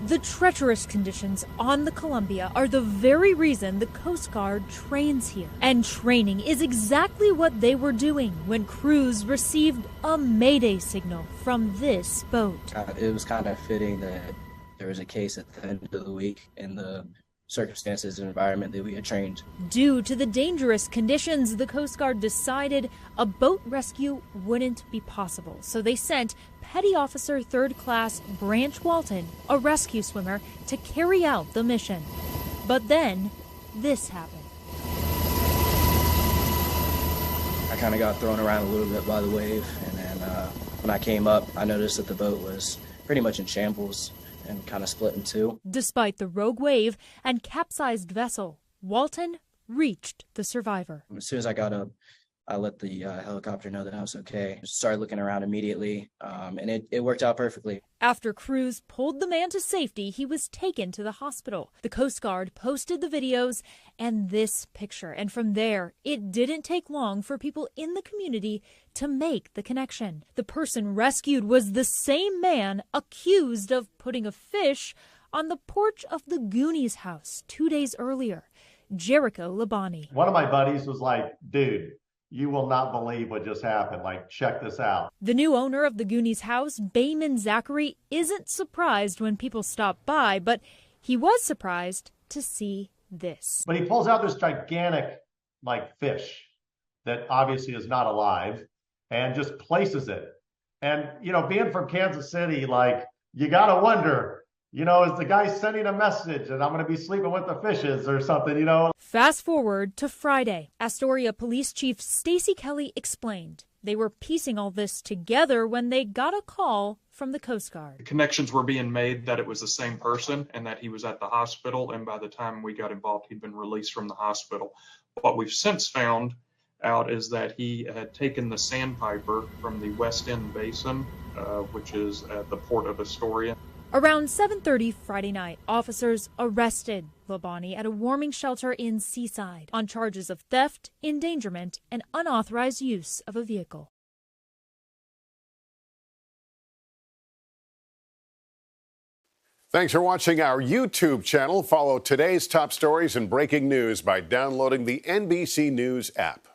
The treacherous conditions on the Columbia are the very reason the Coast Guard trains here. And training is exactly what they were doing when crews received a mayday signal from this boat. It was kind of fitting that there was a case at the end of the week in the circumstances and environment that we had trained. Due to the dangerous conditions, the Coast Guard decided a boat rescue wouldn't be possible. So they sent Petty Officer 3rd Class Branch Walton, a rescue swimmer, to carry out the mission. But then this happened. I kind of got thrown around a little bit by the wave, and then when I came up, I noticed that the boat was pretty much in shambles and kind of split in two. Despite the rogue wave and capsized vessel, Walton reached the survivor. As soon as I got up, I let the helicopter know that I was okay. Started looking around immediately, and it worked out perfectly. After crews pulled the man to safety, he was taken to the hospital. The Coast Guard posted the videos and this picture. And from there, it didn't take long for people in the community to make the connection. The person rescued was the same man accused of putting a fish on the porch of the Goonies house 2 days earlier, Jericho Labani. One of my buddies was like, dude, you will not believe what just happened. Like, check this out. The new owner of the Goonies house, Bayman Zachary, isn't surprised when people stop by, but he was surprised to see this. But he pulls out this gigantic, like, fish that obviously is not alive and just places it. And, you know, being from Kansas City, like, you got to wonder, you know, is the guy sending a message and I'm going to be sleeping with the fishes or something, you know? Fast forward to Friday. Astoria Police Chief Stacy Kelly explained they were piecing all this together when they got a call from the Coast Guard. Connections were being made that it was the same person and that he was at the hospital. And by the time we got involved, he'd been released from the hospital. What we've since found out is that he had taken the sandpiper from the West End Basin, which is at the port of Astoria. Around 7:30 Friday night, officers arrested Labani at a warming shelter in Seaside on charges of theft, endangerment, and unauthorized use of a vehicle. Thanks for watching our YouTube channel. Follow today's top stories and breaking news by downloading the NBC News app.